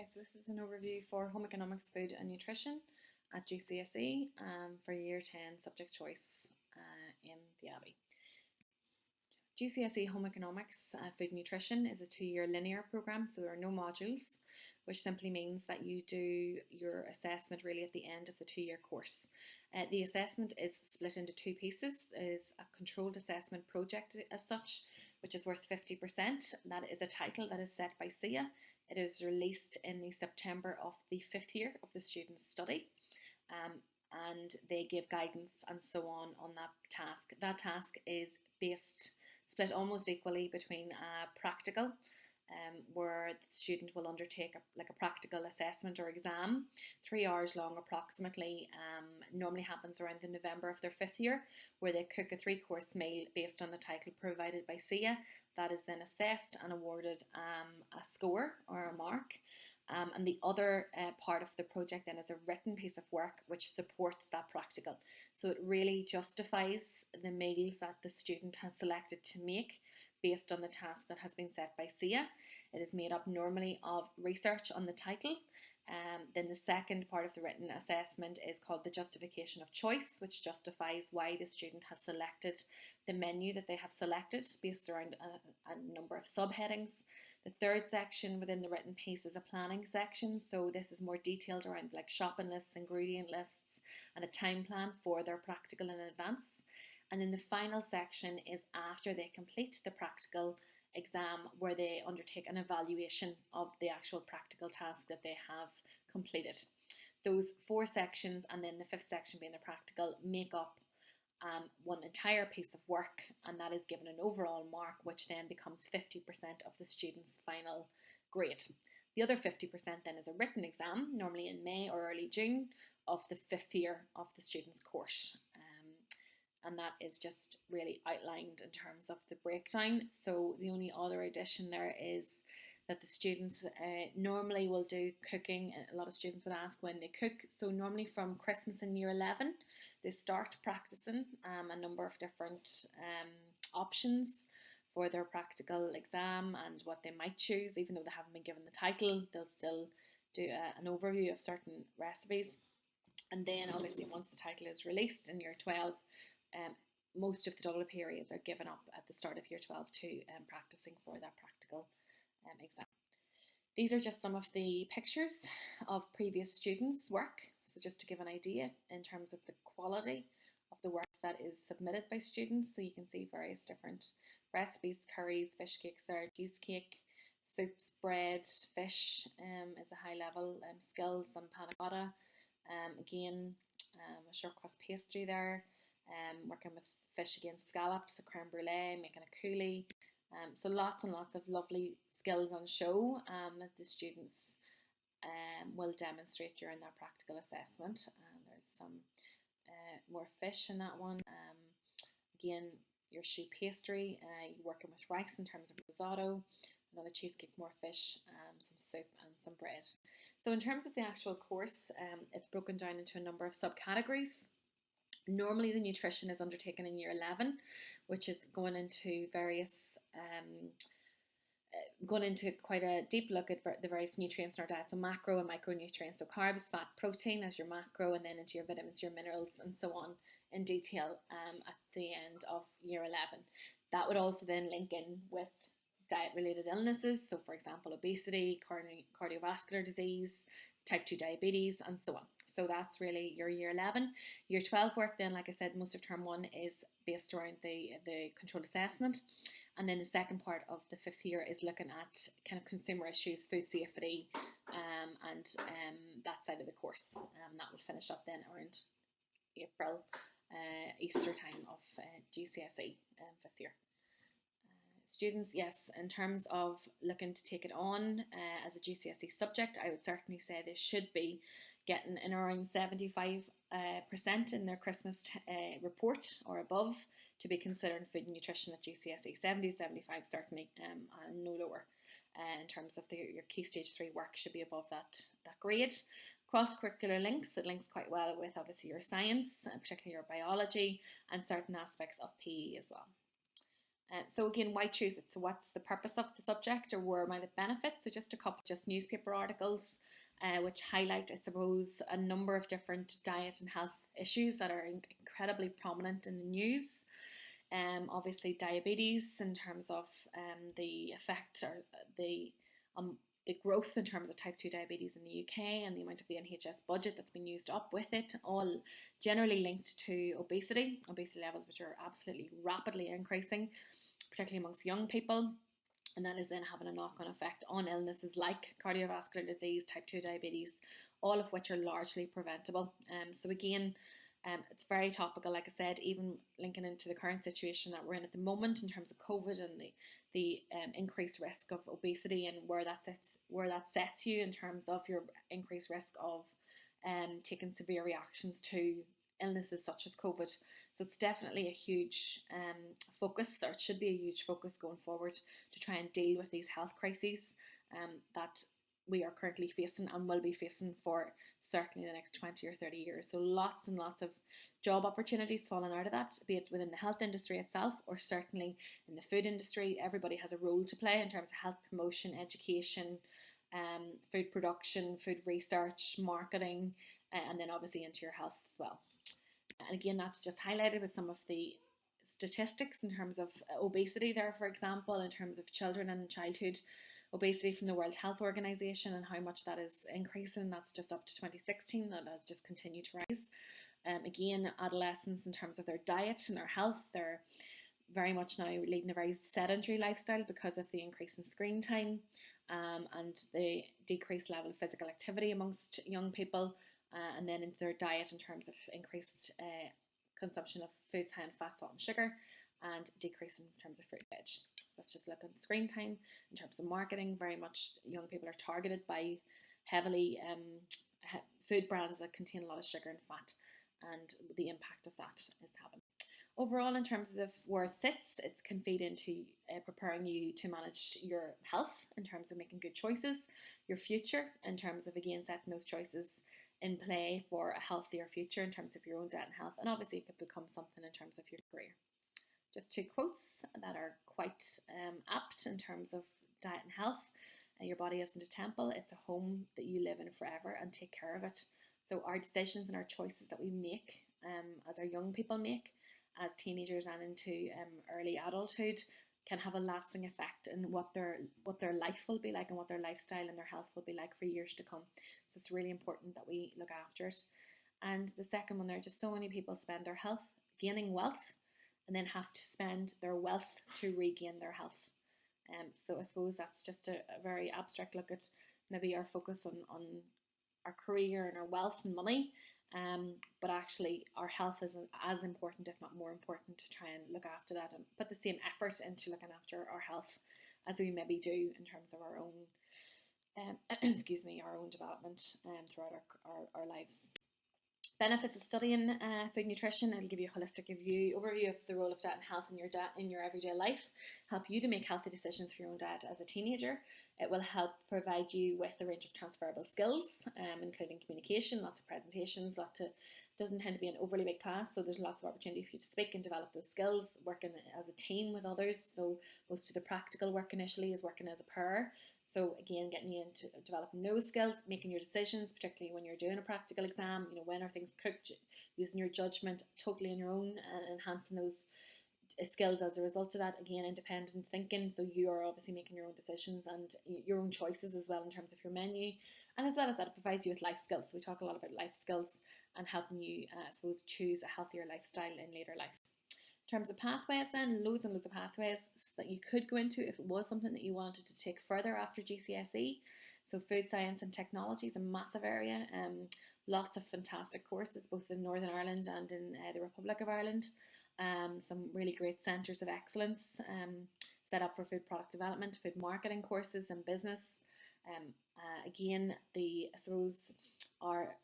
Okay, so this is an overview for Home Economics, Food and Nutrition at GCSE for Year 10 subject choice in the Abbey. GCSE Home Economics, Food and Nutrition is a 2-year linear programme, so there are no modules, which simply means that you do your assessment really at the end of the 2-year course. The assessment is split into 2 pieces. There is a controlled assessment project as such, which is worth 50%. That is a title that is set by SIA. It is released in the September of the 5th year of the student's study. And they give guidance and so on that task. That task is split almost equally between a practical, where the student will undertake a practical assessment or exam, 3 hours long approximately. Normally happens around the November of their 5th year, where they cook a 3-course meal based on the title provided by SIA. That is then assessed and awarded a score or a mark. And the other part of the project then is a written piece of work which supports that practical. So it really justifies the meals that the student has selected to make based on the task that has been set by SIA. It is made up normally of research on the title. Then the second part of the written assessment is called the justification of choice, which justifies why the student has selected the menu that they have selected based around a number of subheadings. The third section within the written piece is a planning section, so this is more detailed around like shopping lists, ingredient lists, and a time plan for their practical in advance. And then the final section is after they complete the practical exam, where they undertake an evaluation of the actual practical task that they have completed. Those 4 sections, and then the 5th section being the practical, make up one entire piece of work, and that is given an overall mark, which then becomes 50% of the student's final grade. The other 50% then is a written exam, normally in May or early June of the 5th year of the student's course. And that is just really outlined in terms of the breakdown. So the only other addition there is that the students normally will do cooking. A lot of students would ask when they cook. So normally from Christmas in year 11, they start practicing a number of different options for their practical exam and what they might choose. Even though they haven't been given the title, they'll still do an overview of certain recipes. And then obviously once the title is released in year 12, most of the double periods are given up at the start of year 12 to practicing for that practical exam. These are just some of the pictures of previous students' work, so just to give an idea in terms of the quality of the work that is submitted by students. So you can see various different recipes, curries, fish cakes there, cheesecake, soups, bread, fish is a high level skill, some panna cotta, again a short crust pastry there, working with fish again, scallops, a creme brulee, making a coulis. So lots and lots of lovely skills on show that the students will demonstrate during their practical assessment. There's some more fish in that one. Again, your choux pastry, you're working with rice in terms of risotto, another cheesecake, more fish, some soup and some bread. So in terms of the actual course, it's broken down into a number of subcategories. Normally the nutrition is undertaken in year 11, which is going into quite a deep look at the various nutrients in our diet, so macro and micronutrients, so carbs, fat, protein as your macro, and then into your vitamins, your minerals, and so on in detail at the end of year 11. That would also then link in with diet-related illnesses, so for example obesity, cardiovascular disease, type 2 diabetes, and so on. So that's really your year 11. Year 12 work then, like I said, most of term 1 is based around the controlled assessment. And then the second part of the 5th year is looking at kind of consumer issues, food safety, and that side of the course. That will finish up then around April, Easter time of GCSE 5th year. Students, yes, in terms of looking to take it on as a GCSE subject, I would certainly say they should be getting in around 75% in their Christmas report or above to be considering food and nutrition at GCSE. 70, 75 certainly, and no lower. In terms of your key stage 3 work should be above that grade. Cross-curricular links, it links quite well with obviously your science, particularly your biology, and certain aspects of PE as well. So again, why choose it? So what's the purpose of the subject, or where might it benefit? So just a couple just newspaper articles which highlight, I suppose, a number of different diet and health issues that are incredibly prominent in the news. Obviously diabetes in terms of the effect or um, the growth in terms of type 2 diabetes in the UK, and the amount of the NHS budget that's been used up with it, all generally linked to obesity levels which are absolutely rapidly increasing, particularly amongst young people. And that is then having a knock on effect on illnesses like cardiovascular disease, type 2 diabetes, all of which are largely preventable. So, again, it's very topical, like I said, even linking into the current situation that we're in at the moment in terms of COVID and the increased risk of obesity, and where that sets you in terms of your increased risk of taking severe reactions to illnesses such as COVID. So it's definitely a huge focus, or it should be a huge focus going forward, to try and deal with these health crises that we are currently facing and will be facing for certainly the next 20 or 30 years. So lots and lots of job opportunities falling out of that, be it within the health industry itself or certainly in the food industry. Everybody has a role to play in terms of health promotion, education, food production, food research, marketing, and then obviously into your health as well. And again, that's just highlighted with some of the statistics in terms of obesity there, for example, in terms of children and childhood obesity from the World Health Organization, and how much that is increasing. That's just up to 2016. That has just continued to rise. Again, adolescents in terms of their diet and their health, they're very much now leading a very sedentary lifestyle because of the increase in screen time and the decreased level of physical activity amongst young people, and then into their diet in terms of increased consumption of foods high in fat, salt and sugar, and decrease in terms of fruit and veg. So let's just look at screen time. In terms of marketing, very much young people are targeted by heavily food brands that contain a lot of sugar and fat, and the impact of that is having. Overall, in terms of where it sits, it can feed into preparing you to manage your health in terms of making good choices, your future in terms of, again, setting those choices in play for a healthier future in terms of your own diet and health, and obviously it could become something in terms of your career. Just two quotes that are quite apt in terms of diet and health. Your body isn't a temple, it's a home that you live in forever, and take care of it. So our decisions and our choices that we make as our young people make as teenagers and into early adulthood can have a lasting effect in what their life will be like and what their lifestyle and their health will be like for years to come. So it's really important that we look after it. And the second one, there are just so many people spend their health gaining wealth and then have to spend their wealth to regain their health. So I suppose that's just a very abstract look at maybe our focus on our career and our wealth and money. But actually our health is as important, if not more important, to try and look after that and put the same effort into looking after our health as we maybe do in terms of our own our own development throughout our lives. Benefits of studying food nutrition: it'll give you a holistic overview of the role of diet and health in your everyday life, help you to make healthy decisions for your own diet as a teenager. It will help provide you with a range of transferable skills, including communication, lots of presentations, doesn't tend to be an overly big class, so there's lots of opportunity for you to speak and develop those skills, working as a team with others. So most of the practical work initially is working as a pair. So again, getting you into developing those skills, making your decisions, particularly when you're doing a practical exam, when are things cooked, using your judgment totally on your own and enhancing those skills as a result of that. Again, independent thinking, so you are obviously making your own decisions and your own choices as well in terms of your menu. And as well as that, it provides you with life skills. So we talk a lot about life skills and helping you, I suppose, choose a healthier lifestyle in later life. In terms of pathways, then, loads and loads of pathways that you could go into if it was something that you wanted to take further after GCSE. So food science and technology is a massive area. Lots of fantastic courses both in Northern Ireland and in the Republic of Ireland. Some really great centres of excellence set up for food product development, food marketing courses and business. Again, I suppose our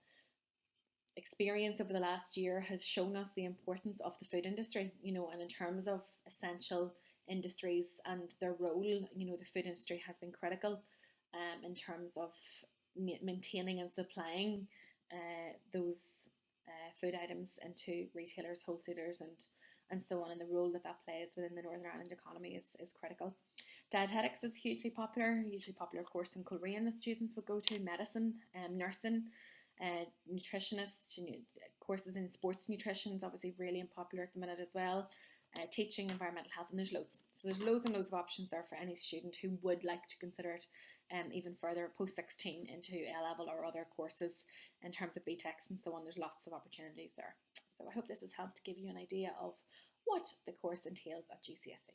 experience over the last year has shown us the importance of the food industry, and in terms of essential industries and their role, the food industry has been critical in terms of maintaining and supplying those food items into retailers, wholesalers and and so on, and the role that that plays within the Northern Ireland economy is critical. Dietetics is hugely popular course in Korean that students would go to, medicine, nursing, nutritionist, courses in sports nutrition is obviously really popular at the minute as well, teaching environmental health, and there's loads. So there's loads and loads of options there for any student who would like to consider it even further post-16 into A-level or other courses in terms of BTECs and so on. There's lots of opportunities there. So I hope this has helped to give you an idea of what the course entails at GCSE.